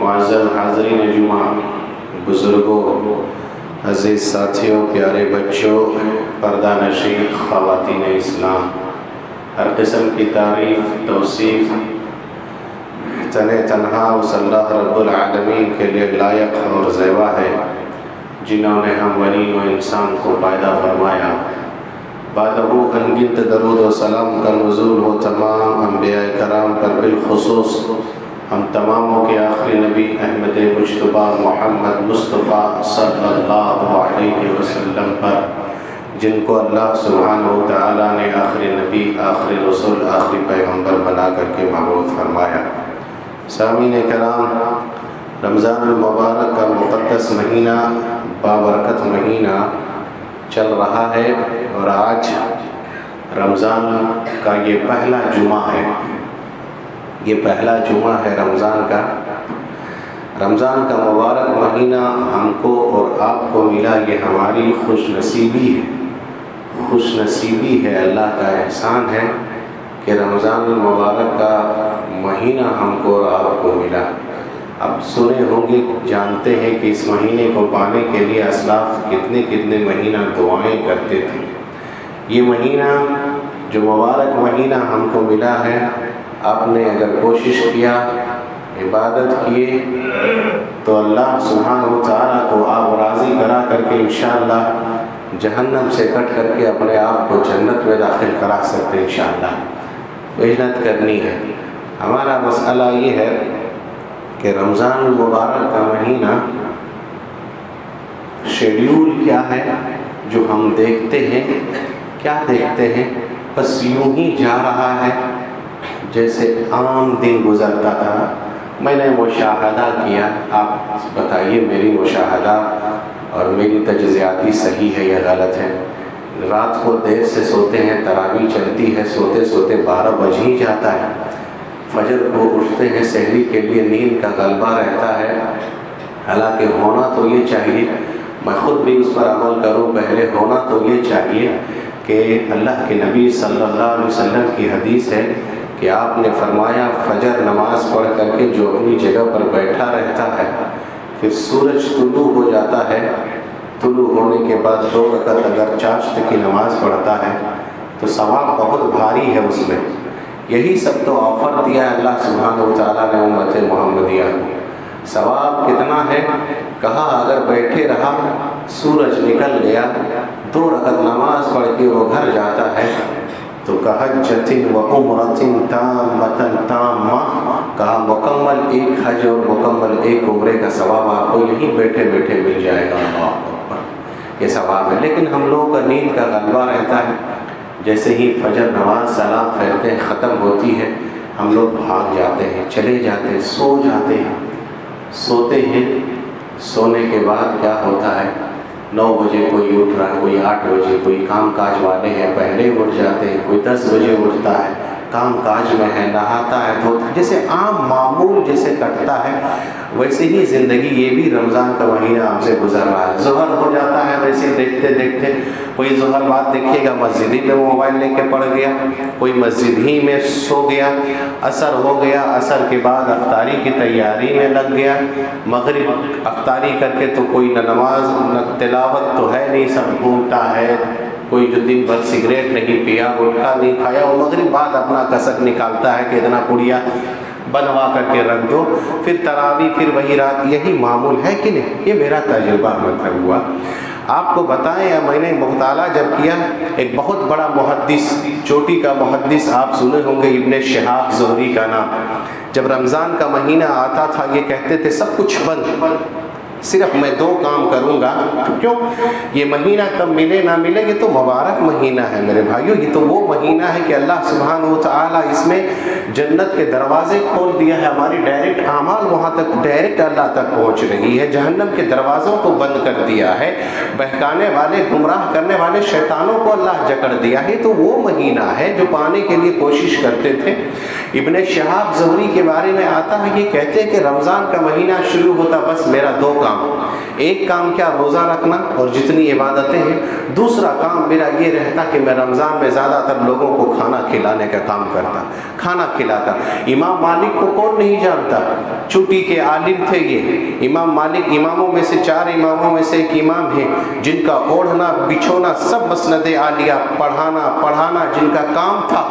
معزز حاضرین جمعہ، بزرگوں، عزیز ساتھیوں، پیارے بچوں، پردہ نشین خواتین اسلام، ہر قسم کی تعریف توصیف تنہا اس اللہ رب العالمین کے لیے لائق اور زیبا ہے جنہوں نے ہم ولین و انسان کو پیدا فرمایا۔ بعد وہ انگنت درود و سلام کا نزول ہو تمام انبیاء کرام پر، بالخصوص ہم تماموں کے آخری نبی احمد مجتبی محمد مصطفیٰ صلی اللہ علیہ وسلم پر، جن کو اللہ سبحانہ و تعالیٰ نے آخری نبی، آخری رسول، آخری پیغمبر بنا کر کے مبعوث فرمایا۔ سامعین کرام، رمضان المبارک کا مقدس مہینہ، بابرکت مہینہ چل رہا ہے، اور آج رمضان کا یہ پہلا جمعہ ہے۔ یہ پہلا جمعہ ہے رمضان کا۔ رمضان کا مبارک مہینہ ہم کو اور آپ کو ملا، یہ ہماری خوش نصیبی ہے، خوش نصیبی ہے، اللہ کا احسان ہے کہ رمضان المبارک کا مہینہ ہم کو اور آپ کو ملا۔ اب سنے ہوں گے، جانتے ہیں کہ اس مہینے کو پانے کے لیے اسلاف کتنے مہینہ دعائیں کرتے تھے۔ یہ مہینہ جو مبارک مہینہ ہم کو ملا ہے، آپ نے اگر کوشش کیا، عبادت کیے، تو اللہ سبحانہ و تعالیٰ کو آپ راضی کرا کر کے انشاءاللہ جہنم سے کٹ کر کے اپنے آپ کو جنت میں داخل کرا سکتے انشاءاللہ۔ محنت کرنی ہے۔ ہمارا مسئلہ یہ ہے کہ رمضان المبارک کا مہینہ شیڈیول کیا ہے جو ہم دیکھتے ہیں، کیا دیکھتے ہیں؟ بس یوں ہی جا رہا ہے جیسے عام دن گزرتا تھا۔ میں نے مشاہدہ کیا، آپ بتائیے میری مشاہدہ اور میری تجزیاتی صحیح ہے یا غلط ہے۔ رات کو دیر سے سوتے ہیں، تراویح چلتی ہے، سوتے سوتے 12 بج ہی جاتا ہے۔ فجر کو اٹھتے ہیں، سحری کے لیے نیند کا غلبہ رہتا ہے۔ حالانکہ ہونا تو یہ چاہیے، میں خود بھی اس پر عمل کروں، پہلے ہونا تو یہ چاہیے کہ اللہ کے نبی صلی اللہ علیہ وسلم کی حدیث ہے کہ آپ نے فرمایا فجر نماز پڑھ کر کے جو اپنی جگہ پر بیٹھا رہتا ہے، پھر سورج طلوع ہو جاتا ہے، طلوع ہونے کے بعد 2 رکعت اگر چاشت کی نماز پڑھتا ہے تو ثواب بہت بھاری ہے اس میں۔ یہی سب تو آفر دیا ہے اللہ سبحانہ و تعالیٰ نے امت محمدیہ کو۔ ثواب کتنا ہے؟ کہا اگر بیٹھے رہا، سورج نکل گیا، 2 رکعت نماز پڑھ کے وہ گھر جاتا ہے تو کحجۃ و عمرۃ تامۃ تامہ، کہا مکمل ایک حج اور مکمل ایک عمرے کا ثواب آپ کو یہیں بیٹھے بیٹھے مل جائے گا۔ اللہ اکبر، یہ ثواب ہے۔ لیکن ہم لوگوں کا نیند کا غلبہ رہتا ہے، جیسے ہی فجر نماز سلام پھیرتے ہیں ختم ہوتی ہے، ہم لوگ بھاگ جاتے ہیں، چلے جاتے ہیں، سو جاتے ہیں، سوتے ہیں۔ سونے کے بعد کیا ہوتا ہے؟ 9 بجے کوئی اٹھ رہا ہے، کوئی 8 بجے، کوئی کام کاج والے ہیں پہلے اٹھ جاتے ہیں، کوئی 10 بجے اٹھتا ہے، کام کاج میں ہے، نہاتا ہے، دھوتا ہے، جیسے عام معمول جیسے کٹتا ہے ویسے ہی زندگی یہ بھی رمضان کا مہینہ ہم سے گزر رہا ہے۔ ظہر ہو جاتا ہے، ویسے دیکھتے دیکھتے کوئی ظہر بعد دیکھیے گا مسجد ہی میں موبائل لے کے پڑ گیا، کوئی مسجد ہی میں سو گیا، عصر ہو گیا، عصر کے بعد افطاری کی تیاری میں لگ گیا، مغرب افطاری کر کے تو کوئی نہ نماز نہ تلاوت تو ہے نہیں، سب گھومتا ہے، کوئی جو دن بھر سگریٹ نہیں پیا، گٹکا نہیں کھایا، وہ مغرب بعد اپنا کسک نکالتا ہے کہ اتنا پڑیا بنوا کر کے رکھ دو، پھر تراویح، پھر وہی رات، یہی معمول ہے کہ نہیں؟ یہ میرا تجربہ مطلب ہوا۔ آپ کو بتائیں، یا میں نے مطالعہ جب کیا، ایک بہت بڑا محدث، چوٹی کا محدث، آپ سنے ہوں گے ابن شہاب زہری کا نام، جب رمضان کا مہینہ آتا تھا یہ کہتے تھے سب کچھ بند، صرف میں 2 کام کروں گا۔ کیوں؟ یہ مہینہ کب ملے نہ ملے، یہ تو مبارک مہینہ ہے میرے بھائیوں، یہ تو وہ مہینہ ہے کہ اللہ سبحانہ و تعالیٰ اس میں جنت کے دروازے کھول دیا ہے، ہماری ڈائریکٹ اعمال وہاں تک ڈائریکٹ اللہ تک پہنچ رہی ہے، جہنم کے دروازوں کو بند کر دیا ہے، بہکانے والے گمراہ کرنے والے شیطانوں کو اللہ جکڑ دیا ہے۔ تو وہ مہینہ ہے جو پانے کے لیے کوشش کرتے تھے۔ ابن شہاب زہری کے بارے میں آتا ہے، یہ کہتے ہیں کہ رمضان کا مہینہ شروع ہوتا، بس میرا 2 کام کام، ایک کام کیا روزہ رکھنا اور جتنی عبادتیں ہیں، دوسرا کام میرا یہ رہتا کہ میں رمضان میں زیادہ تر لوگوں کو کھانا کھلانے کا کام کرتا، کھانا کھلاتا۔ امام مالک کو کون نہیں جانتا، چوٹی کے عالم تھے یہ امام مالک، اماموں میں سے 4 اماموں میں سے ایک امام ہیں جن کا اوڑھنا بچھونا سب مسند عالیہ، پڑھانا جن کا کام تھا۔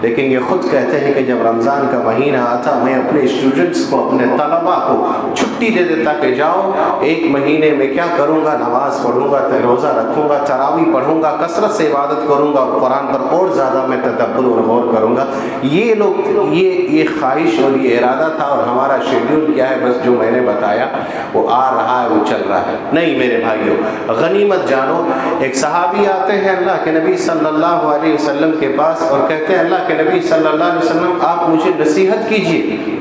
لیکن یہ خود کہتے ہیں کہ جب رمضان کا مہینہ آتا میں اپنے اسٹوڈنٹس کو، اپنے طلباء کو چھٹی دے دیتا کہ جاؤ ایک مہینے میں کیا کروں گا، نماز پڑھوں گا، روزہ رکھوں گا، تراویح پڑھوں گا، کثرت سے عبادت کروں گا اور قرآن پر اور زیادہ میں تدبر اور غور کروں گا۔ یہ لوگ یہ خواہش اور یہ ارادہ تھا، اور ہمارا شیڈیول کیا ہے، بس جو میں نے بتایا وہ آ رہا ہے، وہ چل رہا ہے۔ نہیں میرے بھائیوں، غنیمت جانو۔ ایک صحابی آتے ہیں اللہ کے نبی صلی اللہ علیہ وسلم کے پاس اور کہتے ہیں اللہ کے نبی صلی اللہ علیہ وسلم آپ مجھے نصیحت کیجیے،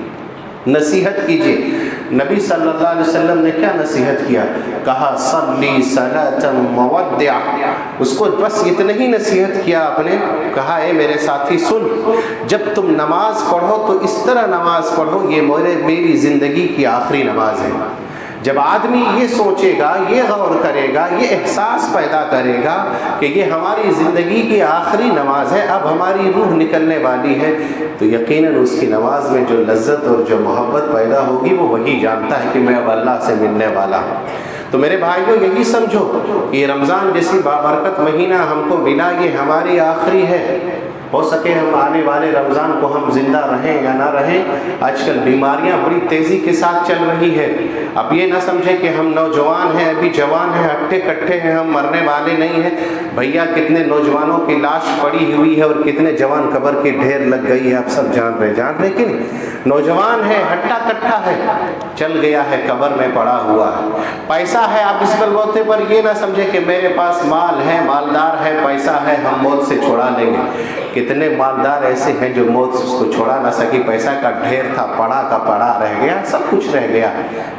نصیحت کیجیے۔ نبی صلی اللہ علیہ وسلم نے کیا نصیحت کیا؟ کہا صلی صلاۃ مودع۔ اس کو بس اتنا ہی نصیحت کیا آپ نے، کہا اے میرے ساتھی سن، جب تم نماز پڑھو تو اس طرح نماز پڑھو یہ میری زندگی کی آخری نماز ہے۔ جب آدمی یہ سوچے گا، یہ غور کرے گا، یہ احساس پیدا کرے گا کہ یہ ہماری زندگی کی آخری نماز ہے، اب ہماری روح نکلنے والی ہے، تو یقیناً اس کی نماز میں جو لذت اور جو محبت پیدا ہوگی وہ وہی جانتا ہے کہ میں اب اللہ سے ملنے والا ہوں۔ تو میرے بھائیوں یہی سمجھو کہ یہ رمضان جیسی بابرکت مہینہ ہم کو ملا، یہ ہماری آخری ہے۔ ہو سکے ہم آنے والے رمضان کو ہم زندہ رہیں یا نہ رہیں۔ آج کل بیماریاں بڑی تیزی کے ساتھ چل رہی ہے۔ اب یہ نہ سمجھیں کہ ہم نوجوان ہیں، ابھی جوان ہیں، ہٹے کٹھے ہیں، ہم مرنے والے نہیں ہیں۔ بھیا کتنے نوجوانوں کی لاش پڑی ہوئی ہے اور کتنے جوان قبر کے ڈھیر لگ گئی ہے، آپ سب جان رہے کہ نہیں؟ نوجوان ہے، ہٹا کٹھا ہے، چل گیا ہے، قبر میں پڑا ہوا ہے۔ پیسہ ہے، آپ اس بلبوتے پر یہ نہ سمجھیں کہ میرے پاس مال ہے، مالدار ہے، پیسہ ہے، ہم موت سے چھڑا لیں گے۔ کتنے مالدار ایسے ہیں جو موت اس کو چھوڑا نہ سکی، پیسہ کا ڈھیر تھا، پڑا کا پڑا رہ گیا، سب کچھ رہ گیا،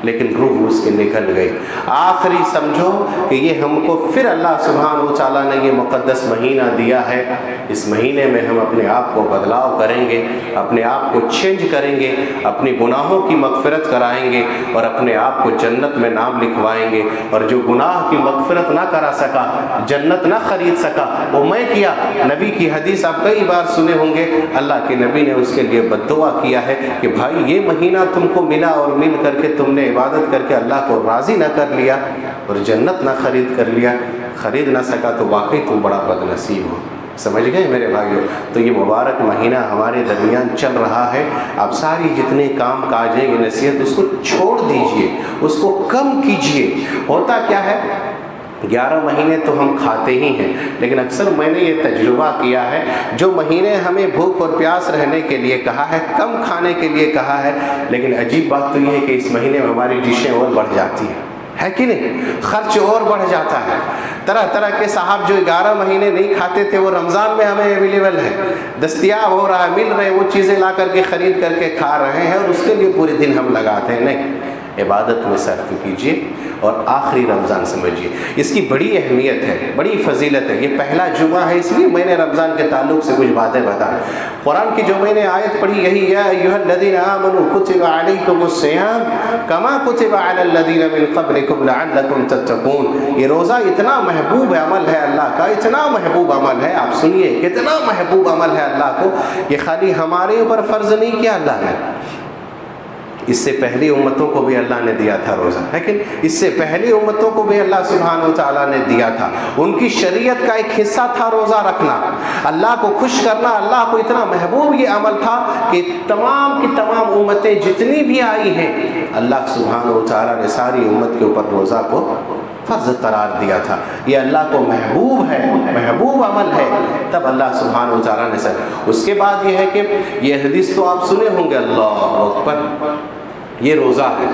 لیکن روح اس کے نکل گئی۔ آخری سمجھو کہ یہ ہم کو پھر اللہ سبحانہ و تعالیٰ نے یہ مقدس مہینہ دیا ہے۔ اس مہینے میں ہم اپنے آپ کو بدلاؤ کریں گے، اپنے آپ کو چینج کریں گے، اپنی گناہوں کی مغفرت کرائیں گے اور اپنے آپ کو جنت میں نام لکھوائیں گے۔ اور جو گناہ کی مغفرت نہ کرا سکا، جنت نہ خرید سکا، وہ میں کیا؟ نبی کی حدیث آپ کئی بار سنے ہوں گے، اللہ کے نبی نے اس کے لیے بد دعا کیا ہے کہ بھائی یہ مہینہ تم کو ملا اور مل کر کے تم نے عبادت کر کے اللہ کو راضی نہ کر لیا اور جنت نہ خرید کر لیا، خرید نہ سکا تو واقعی تم بڑا بد نصیب ہو۔ سمجھ گئے میرے بھائیوں؟ تو یہ مبارک مہینہ ہمارے درمیان چل رہا ہے۔ آپ ساری جتنے کام کاج ہیں، یہ نصیحت اس کو چھوڑ دیجئے، اس کو کم کیجئے۔ ہوتا کیا ہے، 11 مہینے تو ہم کھاتے ہی ہیں، لیکن اکثر میں نے یہ تجربہ کیا ہے، جو مہینے ہمیں بھوک اور پیاس رہنے کے لیے کہا ہے، کم کھانے کے لیے کہا ہے، لیکن عجیب بات تو یہ ہے کہ اس مہینے میں ہماری ڈشیں اور بڑھ جاتی ہیں، ہے کہ نہیں؟ خرچ اور بڑھ جاتا ہے۔ طرح طرح کے صاحب جو 11 مہینے نہیں کھاتے تھے وہ رمضان میں ہمیں اویلیبل ہے، دستیاب ہو رہا ہے، مل رہے، وہ چیزیں لا کر کے خرید کر کے کھا رہے ہیں اور اس کے لیے پورے دن ہم لگاتے ہیں۔ نہیں، عبادت میں صرف کیجیے اور آخری رمضان سمجھیے، اس کی بڑی اہمیت ہے، بڑی فضیلت ہے۔ یہ پہلا جمعہ ہے، اس لیے میں نے رمضان کے تعلق سے کچھ باتیں بتائیں۔ قرآن کی جو میں نے آیت پڑھی یہی یا ایھا الذین آمنوا کتب علیکم الصیام کما کتب علی الذین من قبلکم لعلکم تتقون۔ یہ روزہ اتنا محبوب عمل ہے اللہ کا، اتنا محبوب عمل ہے، آپ سنیے کتنا محبوب عمل ہے اللہ کو۔ یہ خالی ہمارے اوپر فرض نہیں کیا اللہ نے، اس سے پہلی امتوں کو بھی اللہ نے دیا تھا روزہ، لیکن اس سے پہلی امتوں کو بھی اللہ سبحانہ و تعالیٰ نے دیا تھا۔ ان کی شریعت کا ایک حصہ تھا روزہ رکھنا، اللہ کو خوش کرنا۔ اللہ کو اتنا محبوب یہ عمل تھا کہ تمام کی تمام امتیں جتنی بھی آئی ہیں، اللہ سبحانہ و تعالیٰ نے ساری امت کے اوپر روزہ کو فرض قرار دیا تھا۔ یہ اللہ کو محبوب ہے، محبوب عمل ہے، تب اللہ سبحانہ و تعالیٰ نے سر۔ اس کے بعد یہ ہے کہ یہ حدیث تو آپ سنے ہوں گے، اللہ اکبر، یہ روزہ ہے،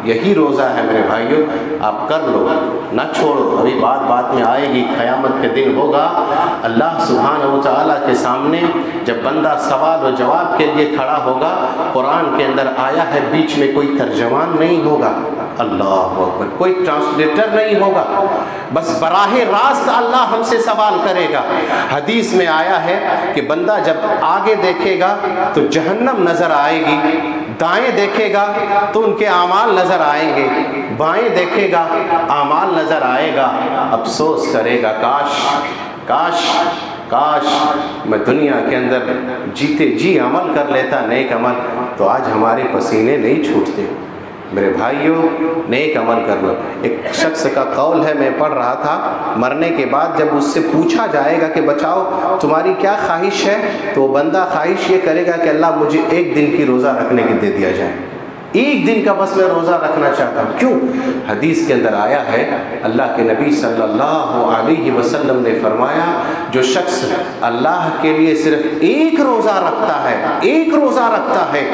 یہی روزہ ہے میرے بھائیوں، آپ کر لو، نہ چھوڑو۔ ابھی بات میں آئے گی، قیامت کے دن ہوگا، اللہ سبحانہ و تعالیٰ کے سامنے جب بندہ سوال و جواب کے لیے کھڑا ہوگا، قرآن کے اندر آیا ہے بیچ میں کوئی ترجمان نہیں ہوگا، اللہ اکبر، کوئی ٹرانسلیٹر نہیں ہوگا، بس براہ راست اللہ ہم سے سوال کرے گا۔ حدیث میں آیا ہے کہ بندہ جب آگے دیکھے گا تو جہنم نظر آئے گی، دائیں دیکھے گا تو ان کے اعمال نظر آئیں گے، بائیں دیکھے گا اعمال نظر آئے گا، افسوس کرے گا کاش کاش کاش میں دنیا کے اندر جیتے جی عمل کر لیتا نیک عمل، تو آج ہمارے پسینے نہیں چھوٹتے۔ میرے بھائیوں، نیک عمل کر لو۔ ایک شخص کا قول ہے، میں پڑھ رہا تھا، مرنے کے بعد جب اس سے پوچھا جائے گا کہ بچاؤ تمہاری کیا خواہش ہے، تو وہ بندہ خواہش یہ کرے گا کہ اللہ مجھے ایک دن کی روزہ رکھنے کی دے دیا جائے، ایک دن کا بس میں روزہ رکھنا چاہتا ہوں۔ کیوں؟ حدیث کے اندر آیا ہے، اللہ کے نبی صلی اللہ علیہ وسلم نے فرمایا، جو شخص اللہ کے لیے صرف ایک روزہ رکھتا ہے، ایک روزہ رکھتا ہے،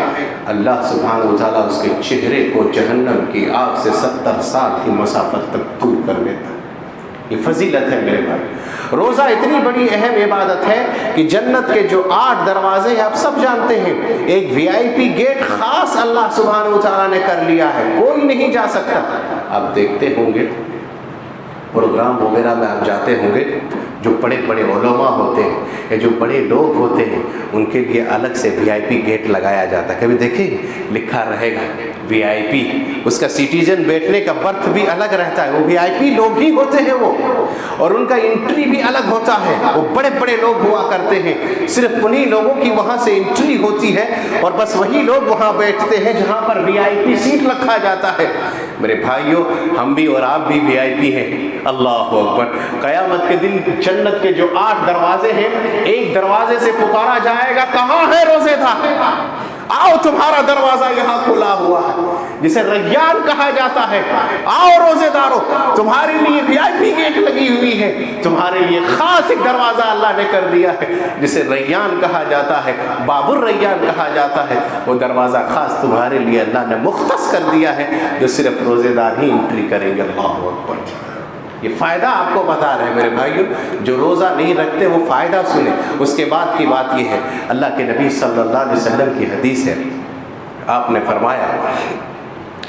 اللہ سبحانہ و تعالیٰ اس کے چہرے کو جہنم کی آگ سے 70 سال کی مسافت تک دور کر دیتا ہے۔ یہ فضیلت ہے میرے بھائی۔ روزہ اتنی بڑی اہم عبادت ہے کہ جنت کے جو 8 دروازے ہیں آپ سب جانتے ہیں، ایک VIP گیٹ خاص اللہ سبحانہ و تعالیٰ نے کر لیا ہے، کوئی نہیں جا سکتا۔ آپ دیکھتے ہوں گے پروگرام وغیرہ میں آپ جاتے ہوں گے، جو بڑے بڑے علماء ہوتے ہیں یا جو بڑے لوگ ہوتے ہیں ان کے لیے الگ سے VIP گیٹ لگایا جاتا ہے۔ کبھی دیکھیں لکھا رہے گا VIP، اس کا سٹیزن بیٹھنے کا برتھ بھی الگ رہتا ہے، وہ VIP لوگ ہی ہوتے ہیں وہ، اور ان کا انٹری بھی الگ ہوتا ہے، وہ بڑے بڑے لوگ ہوا کرتے ہیں، صرف انہی لوگوں کی وہاں سے انٹری ہوتی ہے اور بس وہی لوگ وہاں بیٹھتے ہیں جہاں پر VIP سیٹ رکھا جاتا ہے۔ میرے بھائیوں، ہم بھی اور آپ بھی VIP ہیں۔ اللہ اکبر۔ قیامت کے دن جنت کے جو 8 دروازے ہیں، ایک دروازے سے پکارا جائے گا، کہاں ہے روزے دار؟ آؤ تمہارا دروازہ یہاں کھلا ہوا ہے، جسے ریان کہا جاتا ہے۔ آؤ روزے دارو، تمہارے لیے VIP گیٹ لگی ہوئی ہے، تمہارے لیے خاص ایک دروازہ اللہ نے کر دیا ہے جسے ریان کہا جاتا ہے، باب الریان کہا جاتا ہے۔ وہ دروازہ خاص تمہارے لیے اللہ نے مختص کر دیا ہے، جو صرف روزے دار ہی انٹری کریں گے۔ اللہ اکبر۔ یہ فائدہ آپ کو بتا رہے ہیں میرے بھائیوں، جو روزہ نہیں رکھتے وہ فائدہ سنیں۔ اس کے بعد کی بات یہ ہے، اللہ کے نبی صلی اللہ علیہ وسلم کی حدیث ہے، آپ نے فرمایا،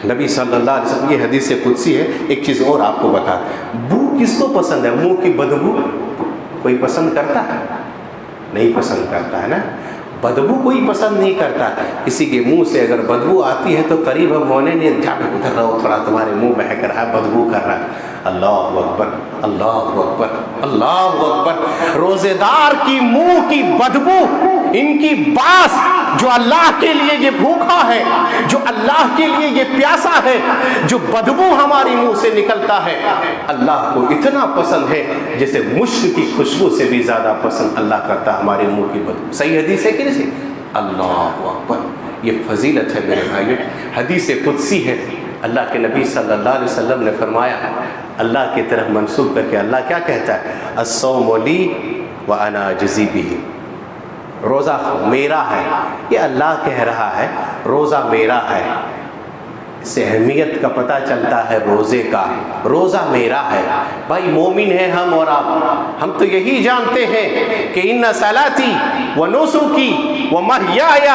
نبی صلی اللہ علیہ وسلم، یہ حدیث قدسی ہے۔ ایک چیز اور آپ کو بتا دیں، بو کس کو پسند ہے؟ منہ کی بدبو کوئی پسند کرتا ہے؟ نہیں پسند کرتا ہے نا، بدبو کوئی پسند نہیں کرتا۔ کسی کے منہ سے اگر بدبو آتی ہے تو قریب ہم ہونے نہیں، جا کے ادھر رہو، تھوڑا تمہارے منہ مہک رہا ہے، بدبو کر رہا ہے۔ اللہ اکبر، اللہ اکبر، اللہ اکبر۔ روزے دار کی منہ کی بدبو، ان کی باس، جو اللہ کے لیے یہ بھوکا ہے، جو اللہ کے لیے یہ پیاسا ہے، جو بدبو ہماری منہ سے نکلتا ہے، اللہ کو اتنا پسند ہے جیسے مشک کی خوشبو سے بھی زیادہ پسند اللہ کرتا ہمارے منہ کی بدبو۔ صحیح حدیث ہے کہ نہیں؟ اللہ اکبر۔ یہ فضیلت ہے میرے بھائیو، حدیث قدسی ہے۔ اللہ کے نبی صلی اللہ علیہ وسلم نے فرمایا، اللہ کی طرف منسوب کر کے اللہ کیا کہتا ہے؟ الصوم لی وانا اجزی بہ۔ روزہ میرا ہے، یہ اللہ کہہ رہا ہے روزہ میرا ہے۔ اس سے اہمیت کا پتہ چلتا ہے روزے کا، روزہ میرا ہے۔ بھائی مومن ہیں ہم اور آپ، ہم تو یہی جانتے ہیں کہ ان صلاتی و نسکی و محیای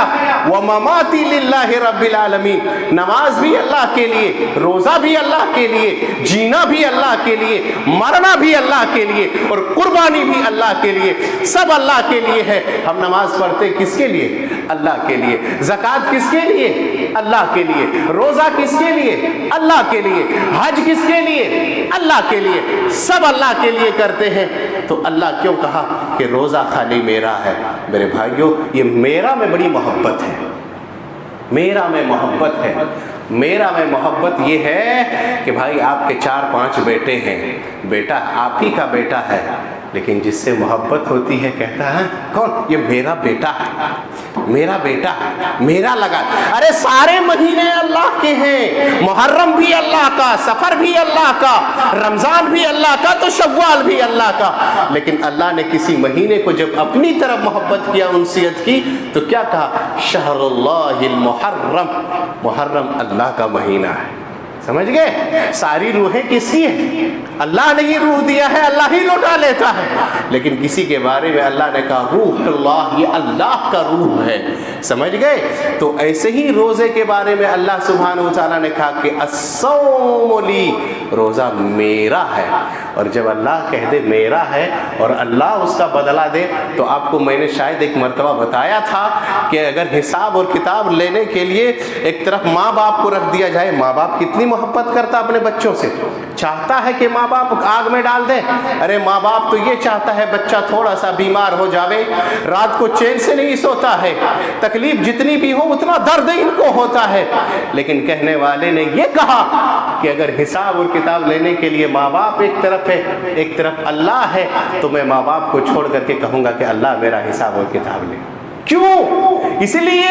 و مماتی للہ رب العالمین، نماز بھی اللہ کے لیے، روزہ بھی اللہ کے لیے، جینا بھی اللہ کے لیے، مرنا بھی اللہ کے لیے، اور قربانی بھی اللہ کے لیے، سب اللہ کے لیے ہے۔ ہم نماز پڑھتے کس کے لیے؟ اللہ کے لیے۔ زکوٰۃ کس کے لیے؟ اللہ کے لیے۔ روزہ کس کے لیے؟ اللہ کے لیے۔ حج کس کے لیے؟ اللہ کے لیے۔ سب اللہ کے لیے کرتے ہیں، تو اللہ کیوں کہا کہ روزہ خالی میرا ہے؟ میرے بھائیوں، یہ میرا میں بڑی محبت ہے، میرا میں محبت ہے۔ میرا میں محبت یہ ہے کہ بھائی آپ کے 4-5 بیٹے ہیں، بیٹا آپ ہی کا بیٹا ہے، لیکن جس سے محبت ہوتی ہے کہتا ہے کون؟ یہ میرا بیٹا ہے، میرا بیٹا ہے، میرا لگا۔ ارے سارے مہینے اللہ کے ہیں، محرم بھی اللہ کا، سفر بھی اللہ کا، رمضان بھی اللہ کا، تو شوال بھی اللہ کا۔ لیکن اللہ نے کسی مہینے کو جب اپنی طرف محبت کیا، انسیت کی، تو کیا کہا؟ شہر اللہ المحرم، محرم اللہ کا مہینہ ہے۔ سمجھ گئے؟ ساری روحیں کس کی ہیں؟ اللہ نے ہی روح دیا ہے، اللہ ہی لوٹا لیتا ہے، لیکن کسی کے بارے میں اللہ نے کہا روح اللہ، یہ اللہ کا روح ہے۔ سمجھ گئے؟ تو ایسے ہی روزے کے بارے میں اللہ سبحانہ و تعالیٰ نے کہا کہ الصوم لی، روزہ میرا ہے۔ اور جب اللہ کہہ دے میرا ہے اور اللہ اس کا بدلہ دے، تو آپ کو میں نے شاید ایک مرتبہ بتایا تھا کہ اگر حساب اور کتاب لینے کے لیے ایک طرف ماں باپ کو رکھ دیا جائے، ماں باپ کتنی محبت کرتا اپنے بچوں سے، چاہتا ہے کہ ماں باپ آگ میں ڈال دیں؟ ارے ماں باپ تو یہ چاہتا ہے بچہ تھوڑا سا بیمار ہو جاوے، رات کو چین سے نہیں سوتا ہے، تکلیف جتنی بھی ہو اتنا درد ان کو ہوتا ہے، لیکن کہنے والے نے یہ کہا کہ اگر حساب اور کتاب لینے کے لیے ماں باپ ایک طرف ہے، ایک طرف اللہ ہے، تو میں ماں باپ کو چھوڑ کر کے کہوں گا کہ اللہ میرا حساب اور کتاب لے۔ کیوں؟ اس لیے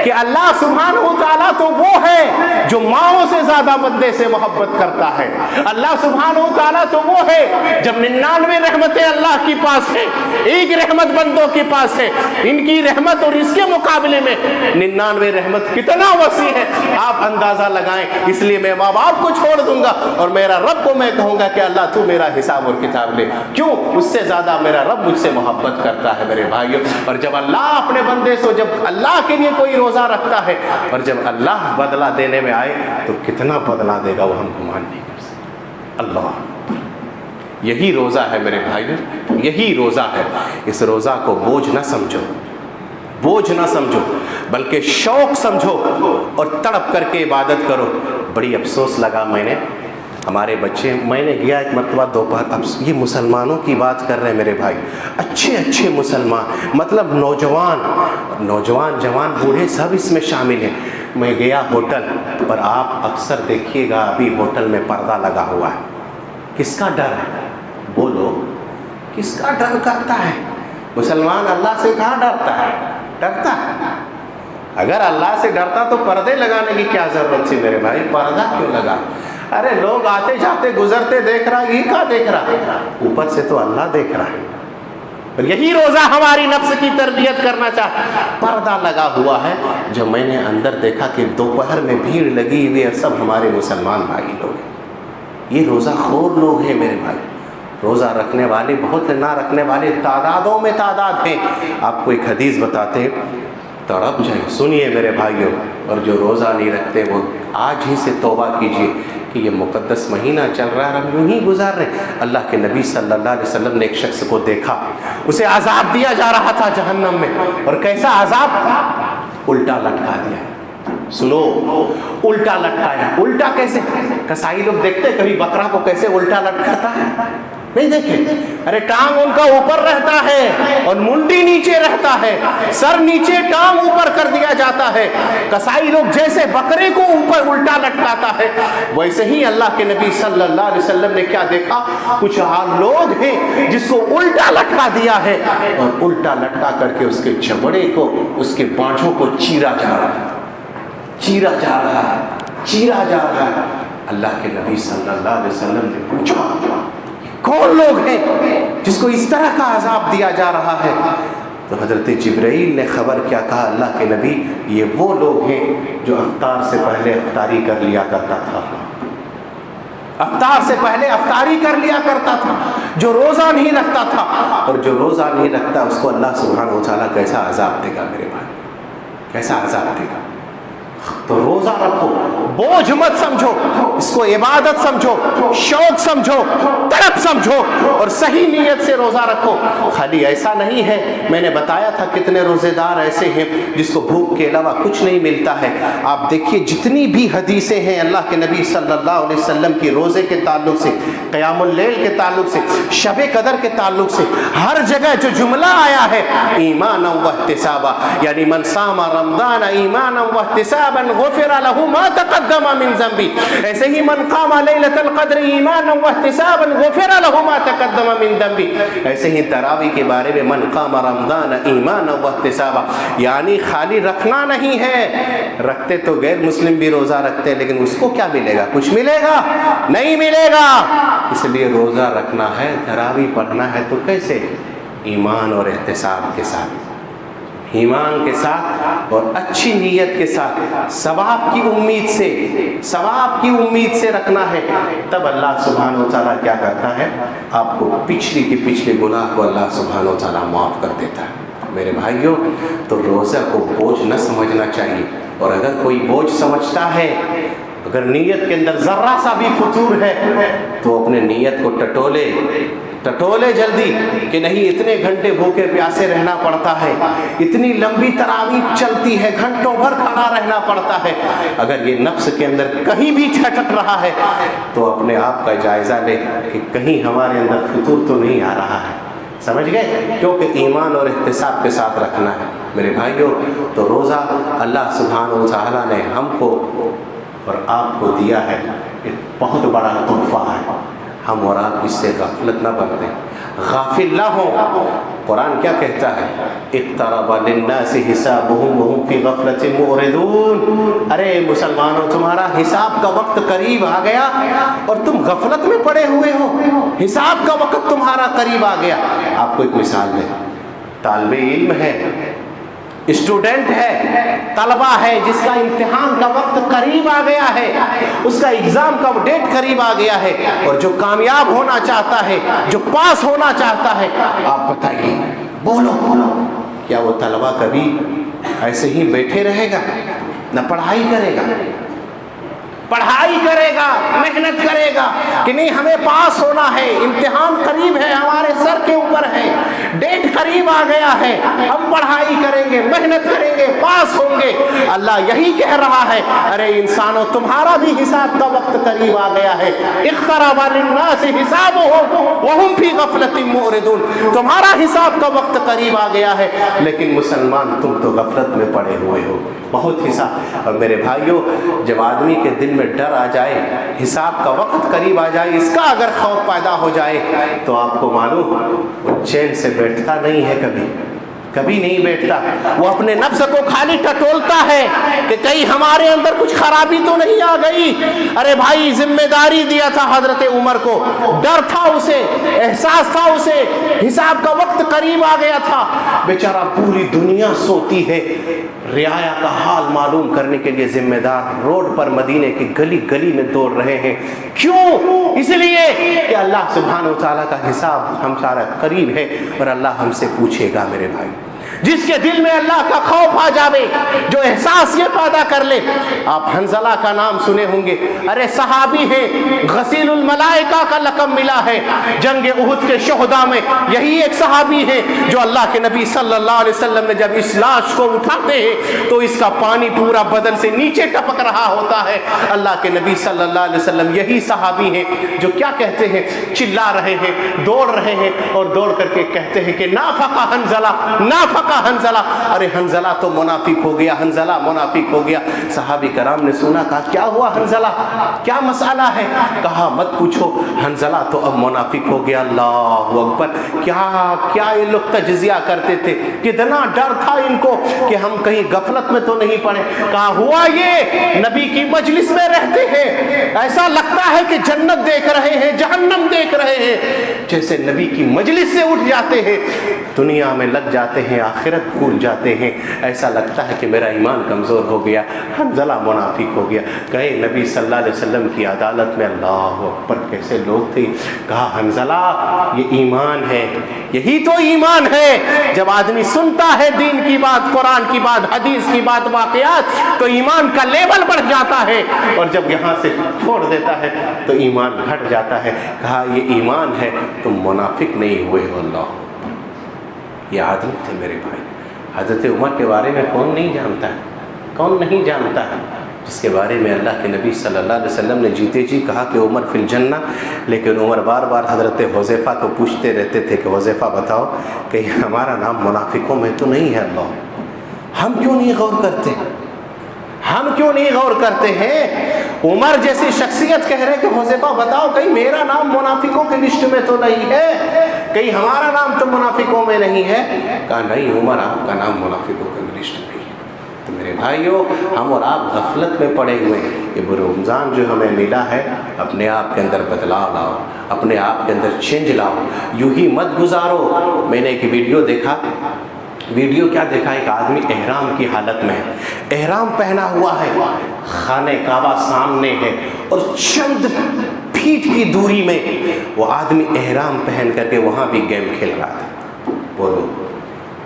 کہ اللہ سبحانہ و تعالیٰ تو وہ ہے جو ماؤں سے زیادہ بندے سے محبت کرتا ہے۔ اللہ سبحانہ و تعالیٰ تو وہ ہے جب 99 رحمتیں اللہ کے پاس ہیں، ایک رحمت بندوں کے پاس ہے، ان کی رحمت اور اس کے مقابلے میں 99 رحمت کتنا وسیع ہے آپ اندازہ لگائیں۔ اس لیے میں ماں باپ کو چھوڑ دوں گا اور میرا رب کو میں کہوں گا کہ اللہ تو میرا حساب اور کتاب لے۔ کیوں؟ اس سے زیادہ میرا رب مجھ سے محبت کرتا ہے میرے بھائیوں۔ اور جب اللہ اپنے بندے سے، جب اللہ کے لیے کوئی روزہ رکھتا ہے اور جب اللہ بدلہ دینے میں آئے تو کتنا بدلہ دے گا وہ ہم گمان نہیں کر سکتے۔ اللہ، یہی روزہ ہے میرے بھائیوں، یہی روزہ ہے۔ اس روزہ کو بوجھ نہ سمجھو، بوجھ نہ سمجھو، بلکہ شوق سمجھو اور تڑپ کر کے عبادت کرو۔ بڑی افسوس لگا ہمارے بچے، میں نے گیا ایک مرتبہ دوپہر، اب یہ مسلمانوں کی بات کر رہے ہیں میرے بھائی، اچھے اچھے مسلمان، مطلب نوجوان جوان بوڑھے سب اس میں شامل ہیں۔ میں گیا ہوٹل پر، آپ اکثر دیکھیے گا ابھی ہوٹل میں پردہ لگا ہوا ہے۔ کس کا ڈر ہے؟ بولو، کس کا ڈر کرتا ہے؟ مسلمان اللہ سے کہاں ڈرتا ہے؟ ڈرتا ہے؟ اگر اللہ سے ڈرتا تو پردے لگانے کی کیا ضرورت تھی میرے بھائی؟ پردہ کیوں لگا؟ ارے لوگ آتے جاتے گزرتے دیکھ رہا، یہ کیا دیکھ رہا؟ اوپر سے تو اللہ دیکھ رہا ہے۔ اور یہی روزہ ہماری نفس کی تربیت کرنا چاہتا ہے۔ پردہ لگا ہوا ہے۔ جب میں نے اندر دیکھا کہ دوپہر میں بھیڑ لگی ہوئی ہے، سب ہمارے مسلمان بھائی لوگ ہیں، یہ روزہ خور لوگ ہیں میرے بھائی۔ روزہ رکھنے والے بہت، نہ رکھنے والے تعدادوں میں تعداد ہیں۔ آپ کو ایک حدیث بتاتے ہیں، تڑپ جائیں، سنیے میرے بھائیوں۔ اور جو روزہ نہیں رکھتے وہ آج ہی سے توبہ کیجیے کہ یہ مقدس مہینہ چل رہا ہے، ہم یوں ہی گزار رہے ہیں۔ اللہ کے نبی صلی اللہ علیہ وسلم نے ایک شخص کو دیکھا، اسے عذاب دیا جا رہا تھا جہنم میں، اور کیسا عذاب؟ الٹا لٹکا دیا۔ سنو، الٹا لٹکایا۔ الٹا کیسے؟ کسائی لوگ دیکھتے کبھی بکرا کو کیسے الٹا لٹکاتا ہے؟ نہیں دیکھے؟ ارے ٹانگ ان کا اوپر رہتا ہے اور منڈی نیچے رہتا ہے، سر نیچے ٹانگ اوپر کر دیا جاتا ہے۔ کسائی لوگ جیسے بکرے کو اوپر الٹا لٹکاتا ہے، ویسے ہی اللہ کے نبی صلی اللہ علیہ وسلم نے کیا دیکھا؟ کچھ لوگ ہیں جس کو الٹا لٹکا دیا ہے، اور الٹا لٹکا کر کے اس کے چمڑے کو، اس کے بانجھوں کو چیرا جا رہا ہے، چیرا جا رہا ہے، چیرا جا رہا ہے۔ اللہ کے نبی صلی اللہ علیہ وسلم نے پوچھا کون لوگ ہیں جس کو اس طرح کا عذاب دیا جا رہا ہے؟ تو حضرت جبرائیل نے خبر کیا کہا؟ اللہ کے نبی، یہ وہ لوگ ہیں جو افطار سے پہلے افطاری کر لیا کرتا تھا، افطار سے پہلے افطاری کر لیا کرتا تھا، جو روزہ نہیں رکھتا تھا۔ اور جو روزہ نہیں رکھتا اس کو اللہ سبحانہ و تعالیٰ کیسا عذاب دے گا میرے بھائی؟ کیسا عذاب دے گا؟ تو روزہ رکھو، بوجھ مت سمجھو، اس کو عبادت سمجھو، شوق سمجھو، تڑپ سمجھو، اور صحیح نیت سے روزہ رکھو۔ خالی ایسا نہیں ہے، میں نے بتایا تھا کتنے روزے دار ایسے ہیں جس کو بھوک کے علاوہ کچھ نہیں ملتا ہے۔ آپ دیکھیے جتنی بھی حدیثیں ہیں اللہ کے نبی صلی اللہ علیہ وسلم کی روزے کے تعلق سے، قیام اللیل کے تعلق سے، شب قدر کے تعلق سے، ہر جگہ جو جملہ آیا ہے ایمانا واحتسابا، یعنی من صام رمضان ایمانا واحتسابا غفر له ما تقدم من ذنبی، ایسے ہی من قام لیلۃ القدر ایمانا واحتسابا غفر له ما تقدم من ذنبی، ایسے ہی تراویح کے بارے میں من قام رمضان ایمانا واحتسابا، یعنی خالی رکھنا نہیں ہے، رکھتے تو غیر مسلم بھی روزہ رکھتے ہیں، لیکن اس کو کیا ملے گا؟ کچھ ملے گا؟ نہیں ملے گا۔ اس لیے روزہ رکھنا ہے، تراویح پڑھنا ہے تو کیسے؟ ایمان اور احتساب کے ساتھ، ایمان کے ساتھ اور اچھی نیت کے ساتھ، ثواب کی امید سے، ثواب کی امید سے رکھنا ہے۔ تب اللہ سبحانہ و تعالیٰ کیا کرتا ہے؟ آپ کو پچھلی کے پچھلے گناہ کو اللہ سبحانہ و تعالیٰ معاف کر دیتا ہے۔ میرے بھائیوں، تو روزہ کو بوجھ نہ سمجھنا چاہیے، اور اگر کوئی بوجھ سمجھتا ہے اگر نیت کے اندر ذرہ سا بھی فتور ہے تو اپنے نیت کو ٹٹولے جلدی کہ نہیں اتنے گھنٹے بھوکے پیاسے رہنا پڑتا ہے، اتنی لمبی تراویح چلتی ہے، گھنٹوں بھر کھڑا رہنا پڑتا ہے۔ اگر یہ نفس کے اندر کہیں بھی چھٹک رہا ہے تو اپنے آپ کا جائزہ لے کہ کہیں ہمارے اندر فطور تو نہیں آ رہا ہے، سمجھ گئے؟ کیونکہ ایمان اور احتساب کے ساتھ رکھنا ہے میرے بھائیوں۔ تو روزہ اللہ سبحانہ و تعالیٰ نے ہم کو اور آپ کو دیا ہے، ایک بہت بڑا تحفہ ہے، ہم اور آپ اس سے غفلت نہ برتیں، غافل نہ ہوں۔ قرآن کیا کہتا ہے؟ اقترب للناس حسابهم وهم في غفلة معرضون۔ ارے مسلمانوں، تمہارا حساب کا وقت قریب آ گیا اور تم غفلت میں پڑے ہوئے ہو، حساب کا وقت تمہارا قریب آ گیا۔ آپ کو ایک مثال دیں، طالب علم ہے، اسٹوڈنٹ ہے، طلبہ ہے، جس کا امتحان کا وقت قریب آ گیا ہے، اس کا ایگزام کا ڈیٹ قریب آ گیا ہے، اور جو کامیاب ہونا چاہتا ہے، جو پاس ہونا چاہتا ہے، آپ بتائیے، بولو، کیا وہ طلبہ کبھی ایسے ہی بیٹھے رہے گا؟ نہ پڑھائی کرے گا، پڑھائی کرے گا، محنت کرے گا کہ نہیں ہمیں پاس ہونا ہے، امتحان قریب ہے، ہمارے سر کے اوپر ہے، ڈیٹ قریب آ گیا ہے، ہم پڑھائی کریں گے، محنت کریں گے، پاس ہوں گے۔ اللہ یہی کہہ رہا ہے، ارے انسانوں، تمہارا بھی حساب کا وقت قریب آ گیا ہے۔ اقترب للناس حسابهم وهم في غفلة معرضون۔ تمہارا حساب کا وقت قریب آ گیا ہے، لیکن مسلمان تم تو غفلت میں پڑے ہوئے ہو، بہت حساب۔ اور میرے بھائیوں، جب آدمی کے دل میں ڈر آ جائے، حساب کا وقت قریب آ جائے، اس کا اگر خوف پیدا ہو جائے تو آپ کو معلوم وہ چین سے بیٹھتا نہیں ہے، کبھی نہیں بیٹھتا۔ وہ اپنے نفس کو خالی ٹٹولتا ہے کہ کہیں ہمارے اندر کچھ خرابی تو نہیں آ گئی۔ ارے بھائی، ذمہ داری دیا تھا حضرت عمر کو، ڈر تھا اسے، احساس تھا اسے، حساب کا وقت قریب آ گیا تھا، بیچارہ پوری دنیا سوتی ہے، رعایا کا حال معلوم کرنے کے لیے ذمہ دار روڈ پر مدینے کی گلی گلی میں دوڑ رہے ہیں۔ کیوں؟ اس لیے کہ اللہ سبحانہ و تعالیٰ کا حساب ہم سارا قریب ہے اور اللہ ہم سے پوچھے گا۔ میرے بھائی، جس کے دل میں اللہ کا خوف آ جاوے، جو احساس یہ پیدا کر لے، آپ حنظلہ کا نام سنے ہوں گے، ارے صحابی ہے، غسیل الملائکہ کا لقب ملا ہے، جنگ احد کے شہداء میں یہی ایک صحابی ہے جو اللہ کے نبی صلی اللہ علیہ وسلم نے جب اس لاش کو اٹھاتے ہیں تو اس کا پانی پورا بدن سے نیچے ٹپک رہا ہوتا ہے۔ اللہ کے نبی صلی اللہ علیہ وسلم یہی صحابی ہیں جو کیا کہتے ہیں؟ چلا رہے ہیں، دوڑ رہے ہیں، اور دوڑ کر کے کہتے ہیں کہ نافق حنظلہ، نافق حنظلہ۔ ارے حنظلہ تو منافق ہو گیا، حنظلہ منافق ہو گیا۔ صحابی کرام نے سنا، کہا کیا ہوا حنظلہ، کیا مسئلہ ہے؟ کہا مت پوچھو، حنظلہ تو اب منافق ہو گیا۔ اللہ اکبر! کیا یہ لوگ تجزیہ کرتے تھے، کتنا ڈر تھا ان کو کہ ہم کہیں غفلت میں تو نہیں پڑے۔ کہا ہوا یہ، نبی کی مجلس میں رہتے ہیں، ایسا لگتا ہے کہ جنت دیکھ رہے ہیں، جہنم دیکھ رہے ہیں، جیسے نبی کی مجلس سے اٹھ جاتے ہیں، دنیا میں لگ جاتے ہیں، آخرت بھول جاتے ہیں، ایسا لگتا ہے کہ میرا ایمان کمزور ہو گیا۔ حنظلہ منافق ہو گیا۔ گئے نبی صلی اللہ علیہ وسلم کی عدالت میں، اللہ اکبر کیسے لوگ تھے۔ کہا حنظلہ یہ ایمان ہے، یہی تو ایمان ہے۔ جب آدمی سنتا ہے دین کی بات، قرآن کی بات، حدیث کی بات، واقعات، تو ایمان کا لیول بڑھ جاتا ہے، اور جب یہاں سے چھوڑ دیتا ہے تو ایمان گھٹ جاتا ہے۔ کہا یہ ایمان ہے، تم منافق نہیں ہوئے ہو۔ اللہ، یہ آدمی تھے میرے بھائی۔ حضرت عمر کے بارے میں کون نہیں جانتا ہے، کون نہیں جانتا ہے، جس کے بارے میں اللہ کے نبی صلی اللہ علیہ وسلم نے جیتے جی کہا کہ عمر فی الجنہ، لیکن عمر بار بار حضرت حذیفہ کو پوچھتے رہتے تھے کہ حذیفہ بتاؤ کہ ہمارا نام منافقوں میں تو نہیں ہے۔ اللہ، ہم کیوں نہیں غور کرتے، ہم کیوں نہیں غور کرتے ہیں؟ عمر جیسی شخصیت کہہ رہے کہ حذیفہ بتاؤ کہیں میرا نام منافقوں کی لسٹ میں تو نہیں ہے، کہیں ہمارا نام تو منافقوں میں نہیں ہے۔ کہا نہیں عمر، آپ کا نام منافقوں کی لسٹ میں نہیں ہے۔ تو میرے بھائیوں، ہم اور آپ غفلت میں پڑے ہوئے ہیں۔ یہ رمضان جو ہمیں ملا ہے، اپنے آپ کے اندر بدلاؤ لاؤ، اپنے آپ کے اندر چینج لاؤ، یوں ہی مت گزارو۔ میں نے ایک ویڈیو دیکھا، ویڈیو کیا دیکھا، ایک آدمی احرام کی حالت میں ہے، احرام پہنا ہوا ہے، خانہ کعبہ سامنے ہے، اور چند فیٹ کی دوری میں وہ آدمی احرام پہن کر کے وہاں بھی گیم کھیل رہا تھا۔ بولو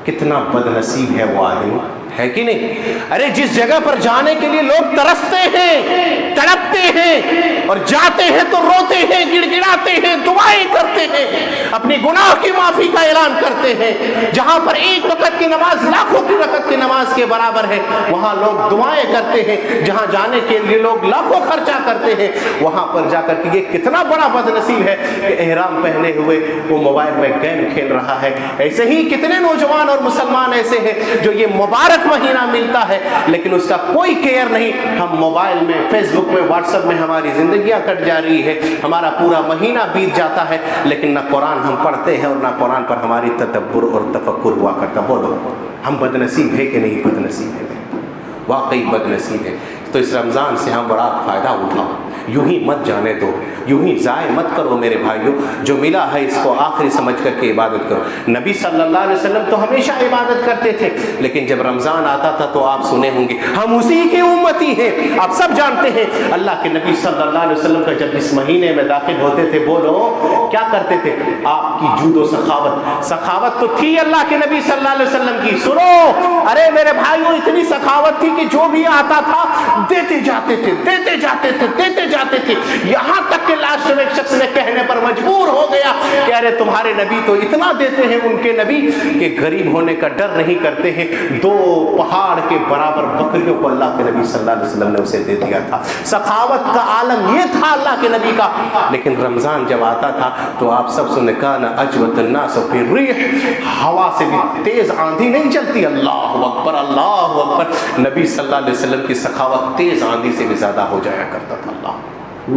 کتنا بد نصیب ہے وہ آدمی، ہے کہ نہیں؟ ارے جس جگہ پر جانے کے لیے لوگ ترستے ہیں، تڑپتے ہیں اور جاتے ہیں تو روتے ہیں، گڑ گڑاتے ہیں، دعائیں کرتے ہیں، اپنی گناہ کی معافی کا اعلان کرتے ہیں، جہاں پر ایک وقت کی نماز لاکھوں کی وقت کی نماز کے برابر ہے وہاں لوگ دعائیں کرتے ہیں، جہاں جانے کے لیے لوگ لاکھوں خرچہ کرتے ہیں وہاں پر جا کر کے یہ کتنا بڑا بد نصیب ہے کہ احرام پہنے ہوئے وہ موبائل میں گیم کھیل رہا ہے۔ ایسے ہی کتنے نوجوان اور مسلمان ایسے ہیں جو یہ مبارک مہینہ ملتا ہے لیکن اس کا کوئی کیئر نہیں، ہم موبائل میں، فیس بک میں، واٹس ایپ میں ہماری زندگیاں کٹ جا رہی ہے، ہمارا پورا مہینہ بیت جاتا ہے لیکن نہ قرآن ہم پڑھتے ہیں اور نہ قرآن پر ہماری تدبر اور تفکر ہوا کرتا۔ بولو ہم بد نصیب ہے کہ نہیں بد نصیب ہے؟ واقعی بد نصیب ہے۔ تو اس رمضان سے ہم بڑا فائدہ اٹھاؤ، یوں ہی مت جانے دو، یوں ہی ضائع مت کرو میرے بھائیوں، جو ملا ہے اس کو آخری سمجھ کر کے عبادت کرو۔ نبی صلی اللہ علیہ وسلم تو ہمیشہ عبادت کرتے تھے لیکن جب رمضان آتا تھا تو آپ سنے ہوں گے ہم اسی کے امتی ہیں۔ آپ سب جانتے ہیں اللہ کے نبی صلی اللہ علیہ وسلم کا جب اس مہینے میں داخل ہوتے تھے بولو کیا کرتے تھے؟ آپ کی جود و سخاوت تو تھی اللہ کے نبی صلی اللہ علیہ وسلم کی۔ سنو ارے میرے بھائیوں اتنی سخاوت تھی کہ جو بھی آتا تھا دیتے جاتے تھے، دیتے جاتے تھے، دیتے جاتے تھے، یہاں تک کہ لاسٹ میں ایک شخص نے کہنے پر مجبور ہو گیا کہ ارے تمہارے نبی تو اتنا دیتے ہیں، ان کے نبی کہ غریب ہونے کا ڈر نہیں کرتے ہیں، 2 پہاڑ کے برابر بکریوں کو اللہ کے نبی صلی اللہ علیہ وسلم نے اسے دے دیا تھا۔ سخاوت کا عالم یہ تھا اللہ کے نبی کا۔ لیکن رمضان جب آتا تھا تو آپ سب سنے کانا اجود الناس فی الریح، ہوا سے بھی تیز آندھی نہیں چلتی، اللہ اکبر اللہ اکبر، نبی صلی اللہ علیہ وسلم کی سخاوت تیز آندھی سے بھی زیادہ ہو جایا کرتا تھا۔ اللہ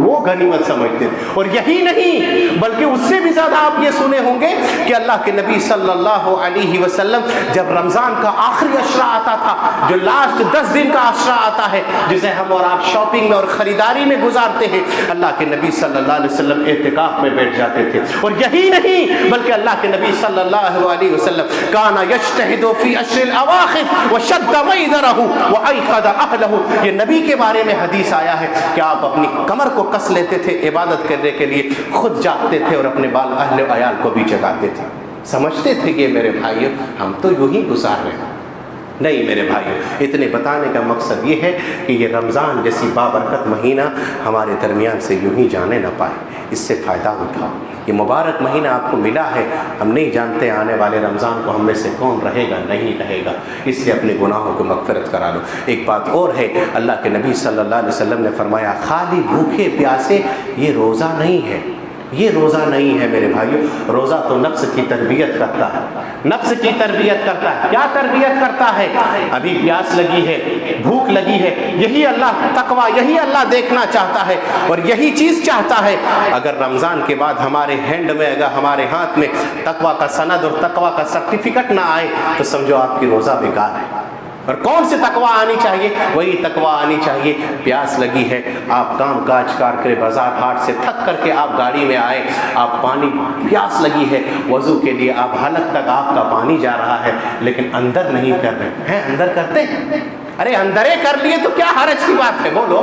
وہ غنیمت سمجھتے تھے۔ اور یہی نہیں بلکہ اس سے بھی زیادہ آپ یہ سنے ہوں گے کہ اللہ کے نبی صلی اللہ علیہ وسلم جب رمضان کا آخری عشرہ آتا تھا، جو لاسٹ 10 دن کا عشرہ آتا ہے جسے ہم اور آپ شاپنگ میں اور خریداری میں گزارتے ہیں، اللہ کے نبی صلی اللہ علیہ وسلم اعتکاف میں بیٹھ جاتے تھے۔ اور یہی نہیں بلکہ اللہ کے نبی صلی اللہ علیہ وسلم کانا یجتہد فی عشر الاواخر وشد میدرہ وایقظ اہلہ، یہ نبی کے بارے میں حدیث آیا ہے کہ آپ اپنی کمر کو کس لیتے تھے عبادت کرنے کے لیے، خود جاگتے تھے اور اپنے بال اہل و عیال کو بھی جگاتے تھے۔ سمجھتے تھے کہ میرے بھائیوں ہم تو یوں ہی گزار رہے ہیں۔ نہیں میرے بھائیوں، اتنے بتانے کا مقصد یہ ہے کہ یہ رمضان جیسی بابرکت مہینہ ہمارے درمیان سے یوں ہی جانے نہ پائے، اس سے فائدہ اٹھاؤ۔ یہ مبارک مہینہ آپ کو ملا ہے، ہم نہیں جانتے آنے والے رمضان کو ہم میں سے کون رہے گا نہیں رہے گا، اس لیے اپنے گناہوں کو مغفرت کرا لو۔ ایک بات اور ہے، اللہ کے نبی صلی اللہ علیہ وسلم نے فرمایا خالی بھوکے پیاسے یہ روزہ نہیں ہے، یہ روزہ نہیں ہے میرے بھائیوں۔ روزہ تو نفس کی تربیت کرتا ہے، نفس کی تربیت کرتا ہے۔ کیا تربیت کرتا ہے؟ ابھی پیاس لگی ہے، بھوک لگی ہے، یہی اللہ تقویٰ، یہی اللہ دیکھنا چاہتا ہے اور یہی چیز چاہتا ہے۔ اگر رمضان کے بعد ہمارے ہینڈ میں، اگر ہمارے ہاتھ میں تقویٰ کا سند اور تقویٰ کا سرٹیفکیٹ نہ آئے تو سمجھو آپ کی روزہ بیکار ہے۔ اور کون سی تقویٰ آنی چاہیے؟ وہی تقویٰ آنی چاہیے، پیاس لگی ہے، آپ کام کاج کر کے بازار ہاٹ سے تھک کر کے آپ گاڑی میں آئے، آپ پانی، پیاس لگی ہے وضو کے لیے، آپ حلق تک آپ کا پانی جا رہا ہے لیکن اندر نہیں کر رہے ہیں۔ اندر کرتے؟ ارے اندرے کر لیے تو کیا حرج کی بات ہے؟ بولو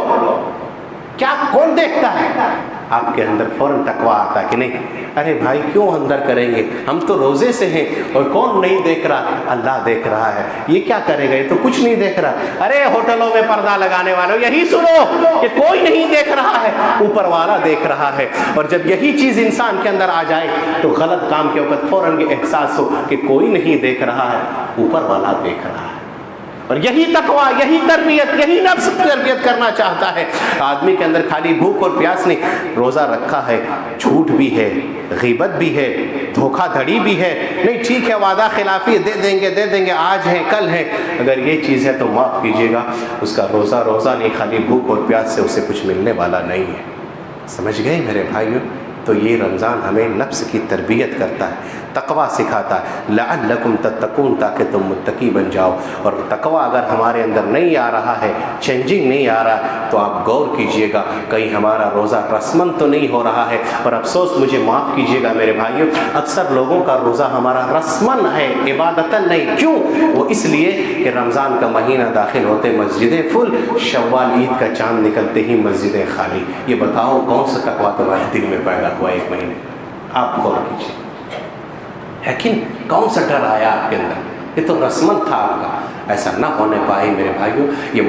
کیا کون دیکھتا ہے؟ آپ کے اندر فوراً تقویٰ آتا کہ نہیں ارے بھائی کیوں اندر کریں گے، ہم تو روزے سے ہیں اور کون نہیں دیکھ رہا؟ اللہ دیکھ رہا ہے، یہ کیا کرے گا، یہ تو کچھ نہیں دیکھ رہا۔ ارے ہوٹلوں میں پردہ لگانے والوں یہی سنو کہ کوئی نہیں دیکھ رہا ہے، اوپر والا دیکھ رہا ہے۔ اور جب یہی چیز انسان کے اندر آ جائے تو غلط کام کے وقت فوراً یہ احساس ہو کہ کوئی نہیں دیکھ رہا ہے، اوپر والا دیکھ رہا ہے۔ اور یہی تقویٰ، یہی تربیت، یہی نفس تربیت کرنا چاہتا ہے۔ آدمی کے اندر خالی بھوک اور پیاس نہیں، روزہ رکھا ہے، جھوٹ بھی ہے، غیبت بھی ہے، دھوکہ دھڑی بھی ہے، نہیں ٹھیک ہے وعدہ خلافی دے دیں گے آج ہے کل ہے، اگر یہ چیز ہے تو معاف کیجیے گا، اس کا روزہ نہیں، خالی بھوک اور پیاس سے اسے کچھ ملنے والا نہیں ہے۔ سمجھ گئے میرے بھائیوں؟ تو یہ رمضان ہمیں نفس کی تربیت کرتا ہے، تقویٰ سکھاتا ہے، لعلکم تتقون، تاکہ تم متقی بن جاؤ۔ اور تقویٰ اگر ہمارے اندر نہیں آ رہا ہے، چینجنگ نہیں آ رہا، تو آپ غور کیجئے گا کہیں ہمارا روزہ رسمن تو نہیں ہو رہا ہے۔ اور افسوس، مجھے معاف کیجئے گا میرے بھائیوں، اکثر لوگوں کا روزہ ہمارا رسمن ہے، عبادتاً نہیں۔ کیوں؟ وہ اس لیے کہ رمضان کا مہینہ داخل ہوتے مسجدیں فل، شوال عید کا چاند نکلتے ہی مسجدیں خالی۔ یہ بتاؤ کون سا تقویٰ تمہارے دل میں پیدا ہوا ایک مہینے؟ آپ غور کیجئے، لیکن کون سا ڈر آیا آپ کے اندر؟ یہ تو رسمن تھا آپ کا۔ ایسا نہ ہونے پائے میرے بھائیوں. یہ